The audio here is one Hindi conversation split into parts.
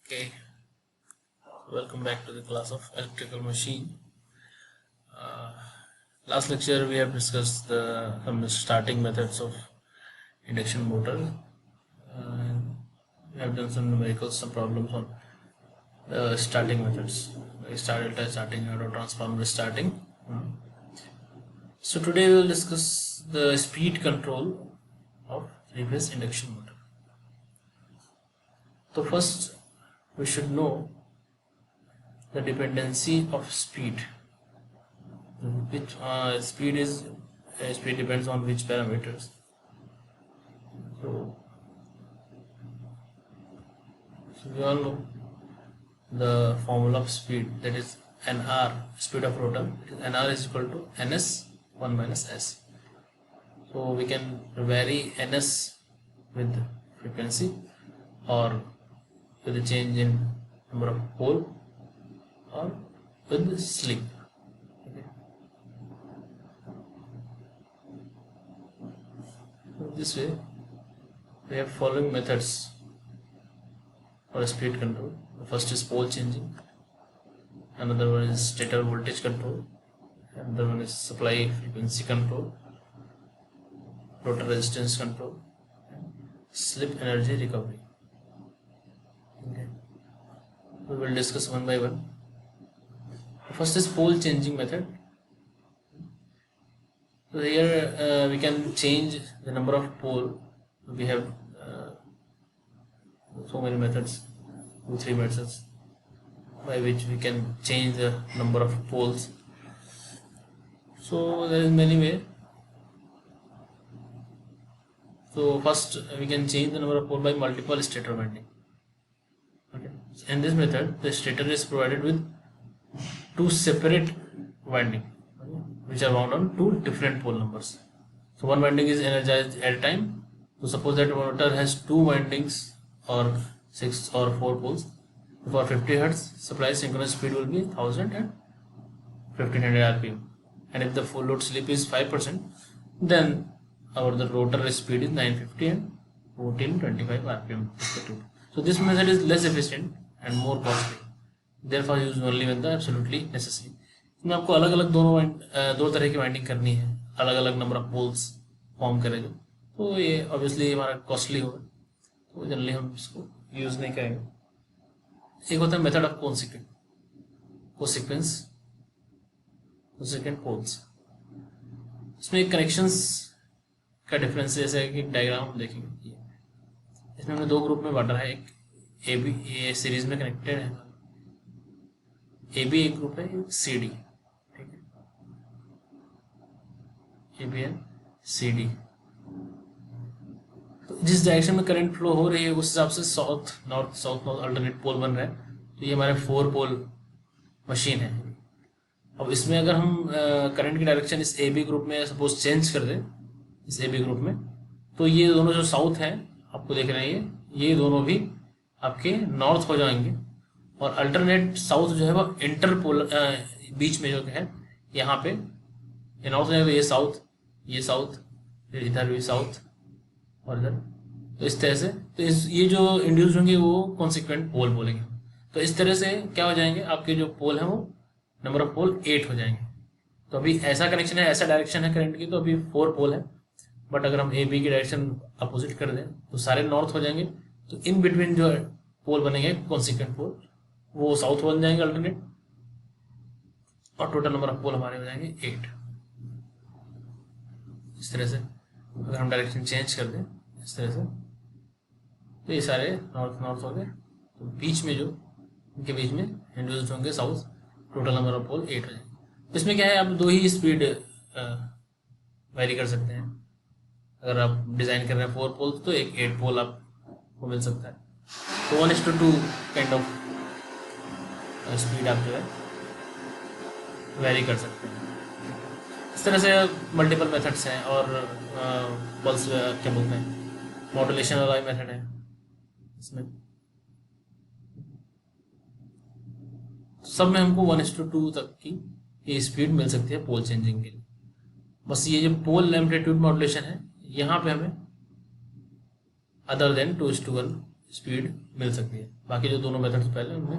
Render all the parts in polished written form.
Okay, welcome back to the class of electrical machine. Uh, Last lecture we have discussed some starting methods of induction motor. Uh, we have done some numericals, some problems on the starting methods, like star delta starting, auto transformer starting. So today we will discuss the speed control of three-phase induction motor. So first we should know the dependency of speed. Which speed depends on which parameters. So, so we all know the formula of speed, that is nr, speed of rotor. Nr is equal to ns 1 minus s. So we can vary ns with frequency or with the change in number of pole or with slip. This way we have following methods for speed control. The first is pole changing, another one is stator voltage control, another one is supply frequency control, rotor resistance control, and slip energy recovery. Okay. We will discuss one by one. The first is pole changing method. So here we can change the number of pole. We have so many methods, 2-3 methods by which we can change the number of poles. So there is many ways. So first we can change the number of pole by multiple stator winding. Okay. In this method, the stator is provided with two separate winding, which are wound on two different pole numbers. So one winding is energized at a time. So suppose that motor has two windings or 6 or 4 poles. For 50 Hz, supply synchronous speed will be 1000 and 1500 rpm. And if the full load slip is 5%, then the rotor speed is 950 and 1425 rpm. So this method is less efficient and more costly. Therefore use only when the absolutely necessary. इसमें आपको अलग अलग दो तरह की वाइंडिंग करनी है, अलग अलग नंबर ऑफ पोल्स फॉर्म करेगा, तो ये ऑब्वियसली हमारा कॉस्टली होगा, तो जनरली हम इसको यूज नहीं करेंगे. एक होता है मेथड ऑफ कोसिक्वेंट पोल्स. इसमें कनेक्शंस का डिफरेंस जैसे है कि डायग्राम हम देखेंगे. इसमें हमने दो ग्रुप में बांटा है. एक ए बी, ये सीरीज में कनेक्टेड है. ए बी एक ग्रुप है, एक सी डी. ठीक है, A B and C D. तो जिस डायरेक्शन में करंट फ्लो हो रही है उस हिसाब से साउथ नॉर्थ अल्टरनेट पोल बन रहा है. तो ये हमारे 4 पोल मशीन है. अब इसमें अगर हम करंट की डायरेक्शन इस ए बी ग्रुप में सपोज चेंज कर दें, इस ए बी ग्रुप में, तो ये दोनों जो साउथ है आपको देख रहे हैं, ये दोनों भी आपके नॉर्थ हो जाएंगे. और अल्टरनेट साउथ जो है वो इंटरपोल बीच में जो है यहाँ पे, ये नॉर्थ है, ये साउथ, फिर इधर भी साउथ और इधर. तो इस तरह से तो ये जो इंड्यूस होंगे वो कॉन्सिक्वेंट पोल बोलेंगे. तो इस तरह से क्या हो जाएंगे, आपके जो पोल है वो नंबर ऑफ पोल 8 हो जाएंगे. तो अभी ऐसा कनेक्शन है, ऐसा डायरेक्शन है करंट की, तो अभी 4 पोल है. बट अगर हम ए बी की डायरेक्शन अपोजिट कर दें तो सारे नॉर्थ हो जाएंगे. तो इन बिटवीन जो पोल बनेंगे कॉन्सिक्वेंट पोल, वो साउथ बन जाएंगे अल्टरनेट, और टोटल नंबर ऑफ पोल हमारे हो जाएंगे 8. इस तरह से अगर हम डायरेक्शन चेंज कर दें इस तरह से, तो ये सारे नॉर्थ हो गए. तो बीच में जो इनके बीच में इंड्यूस्ड होंगे साउथ, टोटल नंबर ऑफ पोल 8 हो जाएंगे. इसमें क्या है, आप दो ही स्पीड वेरी कर सकते हैं. अगर आप डिजाइन कर रहे हैं 4 पोल, तो एक 8 पोल आपको मिल सकता है. तो 1:2 काइंड ऑफ स्पीड आप जो है वेरी कर सकते हैं. इस तरह से मल्टीपल मेथड्स हैं. और पल्स क्या बोलते हैं, मॉड्यूलेशन वाला मेथड है. इसमें सब में हमको 1:2 तक की ये स्पीड मिल सकती है पोल चेंजिंग के लिए. बस ये जो पोल एम्पलीट्यूड मॉड्यूलेशन है, यहाँ पे हमें अदर देन 2:1 स्पीड मिल सकती है। बाकी जो दोनों मेथड्स पहले उनमें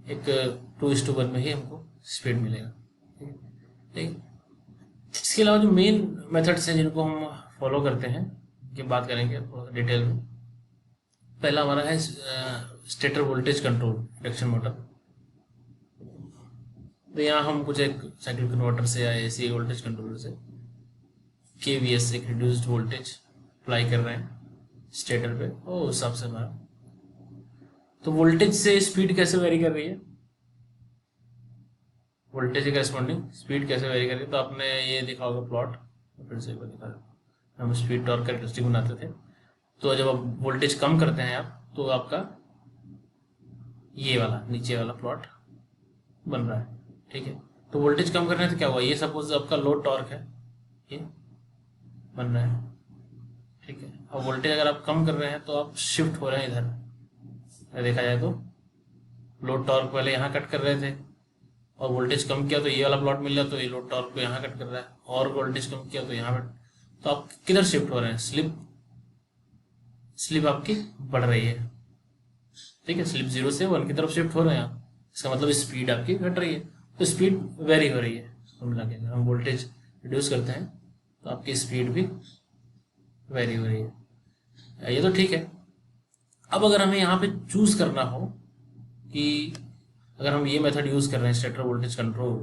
एक 2:1 में ही हमको स्पीड मिलेगा। ठीक है। इसके अलावा जो मेन मेथड्स हैं जिनको हम फॉलो करते हैं की बात करेंगे थोड़ा डिटेल में। पहला हमारा है stator voltage control induction motor. तो यहाँ हम कुछ एक साइकिल कन्वर्टर से या एसी वोल्टेज कंट्रोलर से KVS एक रिड्यूस्ड वोल्टेज अप्लाई कर रहे हैं स्टेटर पे, और उस हिसाब से हमारा तो वोल्टेज से स्पीड कैसे वेरी कर रही है, वोल्टेज के करस्पॉन्डिंग स्पीड कैसे वेरी कर रही है। तो आपने ये देखा होगा प्लॉट, फिर से एक बार दिखा, हम स्पीड टॉर्क कैरेक्टरिस्टिक बनाते थे। तो जब आप वोल्टेज कम करते हैं आप, तो आपका ये वाला नीचे वाला प्लॉट बन रहा है। ठीक है। तो वोल्टेज कम करने से क्या हुआ, ये सपोज आपका लोड टॉर्क है, ये बन रहा है। ठीक है। और वोल्टेज अगर आप कम कर रहे हैं तो आप शिफ्ट हो रहे हैं इधर। देखा जाए तो लोड टॉर्क पहले यहाँ कट कर रहे थे, और वोल्टेज कम किया तो ये वाला प्लॉट मिल रहा, तो ये लोड टॉर्क को यहाँ कट कर रहा है, और वोल्टेज कम किया तो यहाँ पे, तो आप किधर शिफ्ट हो रहे हैं, स्लिप आपकी बढ़ रही है। ठीक है। स्लिप 0 से 1 की तरफ शिफ्ट हो रहे हैं आप, इसका मतलब स्पीड आपकी घट रही है, तो स्पीड वेरी हो रही है। मिला के अगर हम वोल्टेज रिड्यूस करते हैं तो आपकी स्पीड भी वेरी हो रही है। ये तो ठीक है। अब अगर हमें यहाँ पे चूज करना हो कि अगर हम ये मेथड यूज कर रहे हैं स्टेटर वोल्टेज कंट्रोल,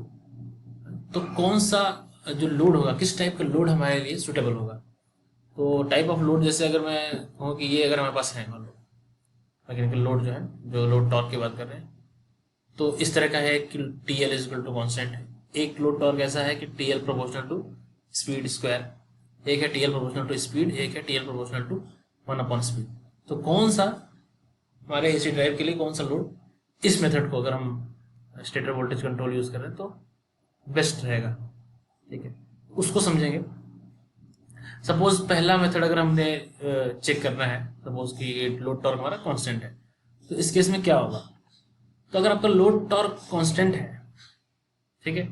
तो कौन सा जो लोड होगा, किस टाइप का लोड हमारे लिए सुटेबल होगा। तो टाइप ऑफ लोड, जैसे अगर मैं कहूँ कि ये अगर हमारे पास है, मान लो मैकेनिकल लोड जो है, जो लोड टॉर्क की बात कर रहे हैं, तो इस तरह का है कि TL इक्वल टू कॉन्स्टेंट है। एक लोड टॉर्क ऐसा है कि TL proportional to speed square, एक है TL प्रोपोर्शनल टू स्पीड, एक है TL प्रोपोर्शनल टू 1/स्पीड। तो कौन सा हमारे AC ड्राइव के लिए कौन सा लोड, इस मेथड को अगर हम स्टेटर वोल्टेज कंट्रोल यूज कर रहे हैं तो बेस्ट रहेगा। ठीक है। उसको समझेंगे। सपोज पहला मेथड अगर हमने चेक करना है, सपोज कि लोड टॉर्क हमारा कांस्टेंट है, तो इस केस में क्या होगा। तो अगर आपका लोड टॉर्क कांस्टेंट है, ठीक है,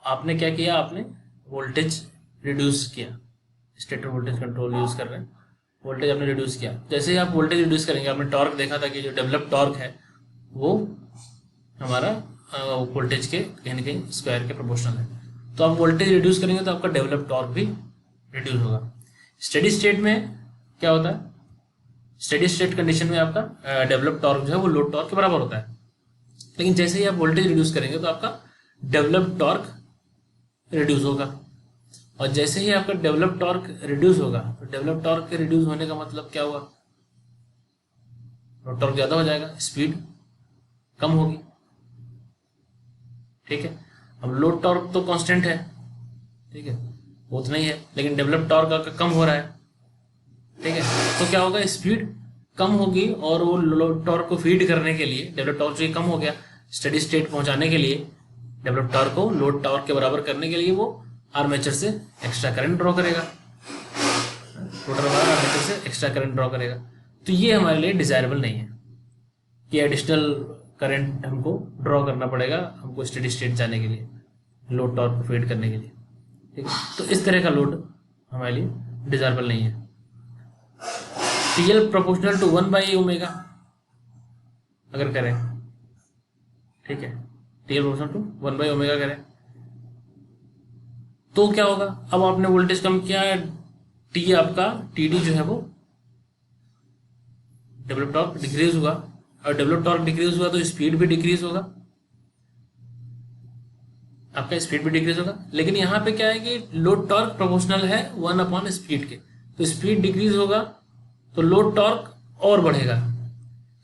आपने क्या किया, आपने वोल्टेज रिड्यूस किया, स्टेटर वोल्टेज कंट्रोल यूज कर रहे हैं, वोल्टेज आपने रिड्यूस किया। जैसे ही आप वोल्टेज रिड्यूस करेंगे, आपने टॉर्क देखा था कि जो डेवलप टॉर्क है वो हमारा वोल्टेज के कहीं ना कहीं स्क्वायर के प्रोपोर्शनल है। तो आप वोल्टेज रिड्यूस करेंगे तो आपका डेवलप टॉर्क भी रिड्यूस होगा। स्टेडी स्टेट में क्या होता है, स्टेडी स्टेट कंडीशन में आपका डेवलप टॉर्क जो है वो लोड टॉर्क के बराबर होता है। लेकिन जैसे ही आप वोल्टेज रिड्यूस करेंगे तो आपका डेवलप टॉर्क रिड्यूस होगा, और जैसे ही आपका डेवलप टॉर्क रिड्यूस होगा, तो डेवलप टॉर्क के रिड्यूस होने का मतलब क्या हुआ, लोड टॉर्क ज्यादा हो जाएगा, स्पीड कम होगी। ठीक है। अब लोड टॉर्क तो कांस्टेंट है, ठीक है, वो उतना ही है, लेकिन डेवलप टॉर्क आपका कम हो रहा है। ठीक है। तो क्या होगा, स्पीड कम होगी, और वो लोड टॉर्क को फीड करने के लिए, डेवलप टॉर्क जो कम हो गया, स्टेडी स्टेट पहुंचाने के लिए, डेवलप टॉर्क को लोड टॉर्क के बराबर करने के लिए वो आर्मेचर से एक्स्ट्रा करंट ड्रॉ करेगा, रोटर वाला आर्मेचर से एक्स्ट्रा करंट ड्रॉ करेगा। तो ये हमारे लिए डिजायरेबल नहीं है कि एडिशनल करंट हमको ड्रॉ करना पड़ेगा हमको स्टेडी स्टेट जाने के लिए, लोड टॉर्क को फीड करने के लिए। ठीक है। तो इस तरह का लोड हमारे लिए डिजायरेबल नहीं है। TL प्रोपोर्शनल टू 1/ओमेगा अगर करें, ठीक है, TL प्रोपोर्शनल टू 1/ओमेगा करें तो क्या होगा, अब आपने वोल्टेज कम किया, T आपका TD जो है वो डेवलप टॉर्क डिक्रीज हुआ, और डेवलप टॉर्क डिक्रीज हुआ तो स्पीड भी डिक्रीज होगा, आपका स्पीड भी डिक्रीज होगा। लेकिन यहाँ पे क्या है कि लोड टॉर्क प्रोपोर्शनल है 1/स्पीड के, तो स्पीड डिक्रीज होगा तो लोड टॉर्क और बढ़ेगा।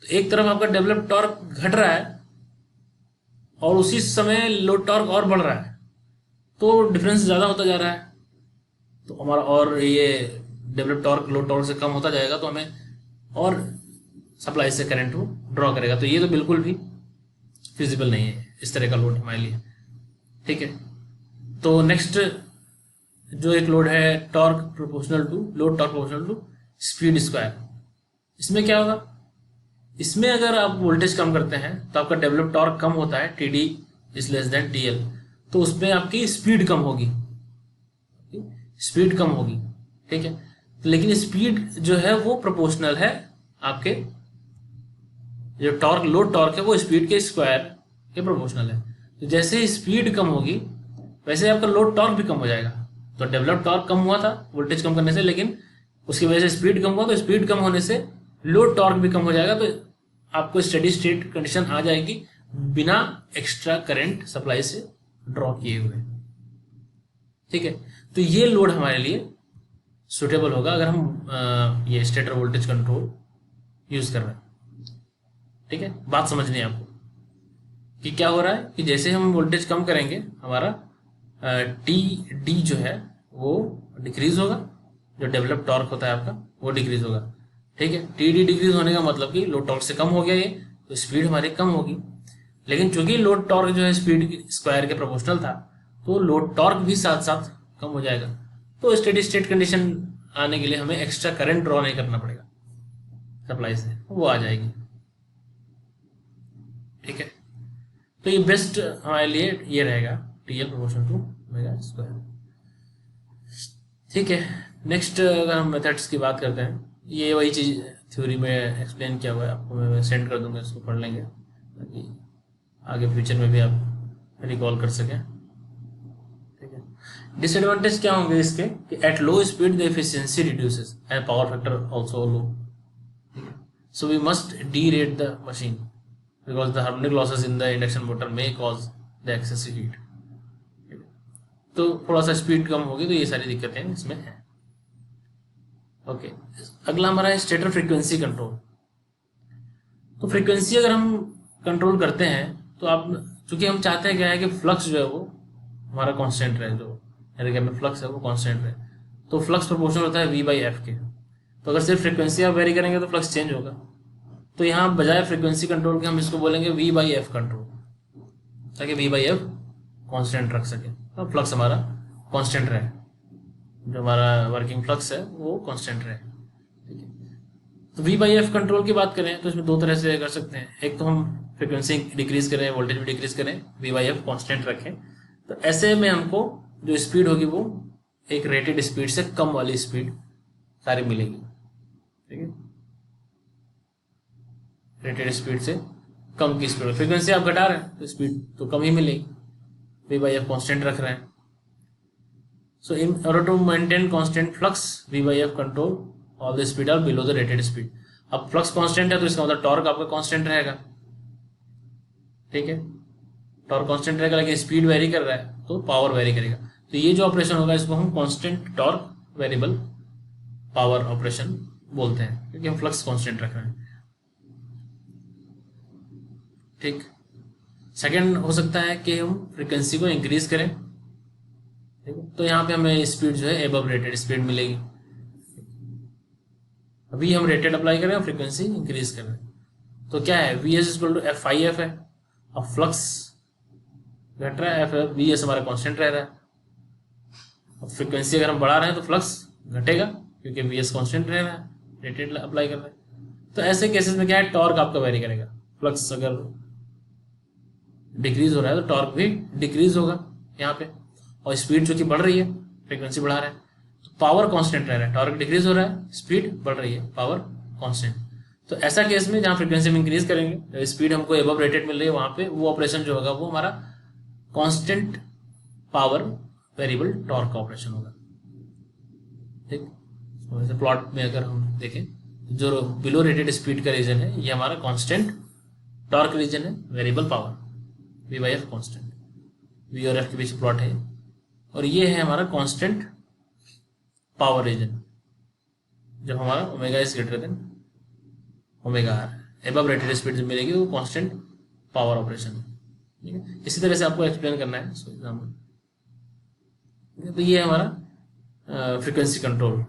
तो एक तरफ आपका डेवलप टॉर्क घट रहा है और उसी समय लोड टॉर्क और बढ़ रहा है, तो डिफरेंस ज्यादा होता जा रहा है, तो हमारा और ये डेवलप टॉर्क लोड टॉर्क से कम होता जाएगा, तो हमें और सप्लाई से करंट को ड्रॉ करेगा। तो ये तो बिल्कुल भी फिजिबल नहीं है इस तरह का लोड हमारे लिए। ठीक है। तो नेक्स्ट जो एक लोड है torque proportional to load torque proportional to speed square, इसमें क्या होगा, इसमें अगर आप वोल्टेज कम करते हैं तो आपका डेवलप टॉर्क कम होता है, TD is less than TL, तो उसमें आपकी स्पीड कम होगी, स्पीड कम होगी। ठीक है। लेकिन स्पीड जो है वो प्रोपोर्शनल है आपके जो टॉर्क लोड टॉर्क है वो स्पीड के स्क्वायर के प्रोपोर्शनल है। तो जैसे ही स्पीड कम होगी वैसे ही आपका लोड टॉर्क भी कम हो जाएगा। तो डेवलप टॉर्क कम हुआ था वोल्टेज कम करने से, लेकिन उसकी वजह से स्पीड कम हुआ, तो स्पीड कम होने से लोड टॉर्क भी कम हो जाएगा। तो आपको स्टेडी स्टेट कंडीशन आ जाएगी बिना एक्स्ट्रा करंट सप्लाई से ड्रॉ किए हुए। ठीक है, तो ये लोड हमारे लिए सुटेबल होगा अगर हम ये स्टेटर वोल्टेज कंट्रोल यूज कर रहे हैं। ठीक है, बात समझनी है आपको कि क्या हो रहा है कि जैसे हम वोल्टेज कम करेंगे हमारा टी डी जो है वो डिक्रीज होगा, जो डेवलप टॉर्क होता है आपका वो डिक्रीज होगा। ठीक है, टी डी डिक्रीज होने का मतलब कि लोड टॉर्क से कम हो गया ये, तो स्पीड हमारी कम होगी। लेकिन चूंकि लोड टॉर्क जो है स्पीड स्क्वायर के प्रोपोर्शनल था, तो लोड टॉर्क भी साथ साथ कम हो जाएगा। तो स्टेडी स्टेट कंडीशन आने के लिए हमें एक्स्ट्रा करंट ड्रॉ नहीं करना पड़ेगा सप्लाई से, वो आ जाएगी। ठीक है, तो ये बेस्ट हमारे लिए ये रहेगा T L proportional to omega square. ठीक है, नेक्स्ट अगर हम मेथड्स की बात करते हैं, ये वही चीज़ थ्योरी में एक्सप्लेन किया हुआ है, आपको मैं सेंड कर दूंगा, इसको पढ़ लेंगे ताकि आगे फ्यूचर में भी आप रिकॉल कर सकें। ठीक है, डिसएडवांटेज क्या होंगे इसके कि at low speed the efficiency reduces and power factor also low. So we must derate the machine because the harmonic losses in the induction motor may cause the excessive heat। तो थोड़ा सा स्पीड कम होगी तो ये सारी दिक्कतें इसमें हैं। ओके, अगला हमारा है स्टेटर फ्रीक्वेंसी कंट्रोल। तो फ्रीक्वेंसी अगर हम कंट्रोल करते हैं तो आप, चूंकि हम चाहते हैं क्या है कि फ्लक्स जो है वो हमारा कांस्टेंट रहे, जो एरिया में फ्लक्स है वो कांस्टेंट रहे, तो फ्लक्स प्रोपोर्शनल होता है वी बाई एफ के। तो अगर सिर्फ फ्रीक्वेंसी आप वेरी करेंगे तो फ्लक्स चेंज होगा। तो यहाँ बजाय फ्रीक्वेंसी कंट्रोल के हम इसको बोलेंगे वी बाई एफ कंट्रोल, ताकि वी बाई एफ कॉन्स्टेंट रख सके, तो फ्लक्स हमारा कॉन्स्टेंट रहे, जो हमारा वर्किंग फ्लक्स है वो कॉन्स्टेंट रहे। ठीक है, तो वी बाई एफ कंट्रोल की बात करें तो इसमें दो तरह से कर सकते हैं। एक तो हम फ्रीक्वेंसी डिक्रीज करें, वोल्टेज भी डिक्रीज करें, वी बाई एफ कॉन्स्टेंट रखें, तो ऐसे में हमको जो स्पीड होगी वो एक रेटेड स्पीड से कम वाली स्पीड सारी मिलेगी। ठीक है, रेटेड स्पीड से कम की स्पीड, फ्रीक्वेंसी आप घटा रहे हैं तो स्पीड तो कम ही मिलेगी, वी बाई एफ कॉन्स्टेंट रख रहे हैं। So in order to maintain constant flux v by f control all the speed are below the rated speed. अब फ्लक्स कॉन्स्टेंट है तो इसका मतलब टॉर्क आपका कॉन्स्टेंट रहेगा। ठीक है, टॉर्क कॉन्स्टेंट रहेगा, लेकिन स्पीड वेरी कर रहा है तो पावर वेरी करेगा। तो ये जो ऑपरेशन होगा इसको हम constant torque variable power operation बोलते हैं, क्योंकि हम फ्लक्स कॉन्स्टेंट रख रहे हैं। ठीक, सेकंड हो सकता है कि हम फ्रीक्वेंसी को इंक्रीज करें। ठीक है, तो यहाँ पे हमें स्पीड जो है एबव रेटेड स्पीड मिलेगी। अभी हम रेटेड अप्लाई करें और फ्रीक्वेंसी इंक्रीज कर रहे हैं, तो क्या है V S equal to F I F है। अब फ्लक्स घट रहा है, एफ वी एस हमारा कॉन्स्टेंट रह रहा है। अब फ्रीक्वेंसी अगर हम बढ़ा रहे हैं तो फ्लक्स घटेगा, क्योंकि वी एस कॉन्स्टेंट रह रहा है, रेटेड अप्लाई कर रहे हैं। तो ऐसे केसेस में क्या है, टॉर्क आपका वेरी करेगा। फ्लक्स अगर डिक्रीज हो रहा है तो टॉर्क भी डिक्रीज होगा यहाँ पे, और स्पीड जो कि बढ़ रही है, फ्रीक्वेंसी बढ़ा रहा है तो पावर कांस्टेंट रह रहा है। टॉर्क डिक्रीज हो रहा है, स्पीड बढ़ रही है, पावर कांस्टेंट। तो ऐसा केस में जहाँ फ्रीक्वेंसी में इंक्रीज करेंगे, स्पीड हमको एबव रेटेड मिल रही है, वहां पे वो ऑपरेशन जो होगा वो हमारा कांस्टेंट पावर वेरिएबल टॉर्क का ऑपरेशन होगा। ठीक, तो प्लॉट में अगर हम देखें, जो बिलो रेटेड स्पीड का रीजन है ये हमारा कांस्टेंट टॉर्क रीजन है, variable power V by F constant, V और एफ के बीच प्लॉट है, और ये है हमारा कांस्टेंट पावर रीजन जब हमारा omega is greater than omega R. Above rated speed जो मिलेगी वो कांस्टेंट पावर ऑपरेशन। ठीक है, इसी तरह से आपको एक्सप्लेन करना है एग्जाम्पल। तो ये है हमारा फ्रीक्वेंसी कंट्रोल।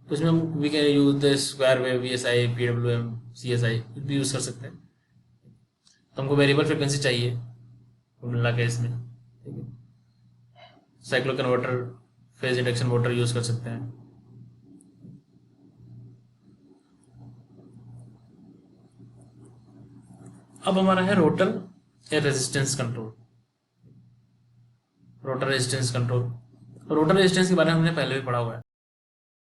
तो इसमें हम we can use the square wave, V S I, P W M, C S I भी यूज कर सकते हैं। तो हमको वेरिएबल फ्रिक्वेंसी चाहिए मिला के इसमें। ठीक है, cyclo converter, phase induction motor use कर सकते हैं। अब हमारा है rotor resistance control. Rotor resistance control rotor resistance के बारे में हमने पहले भी पढ़ा हुआ है।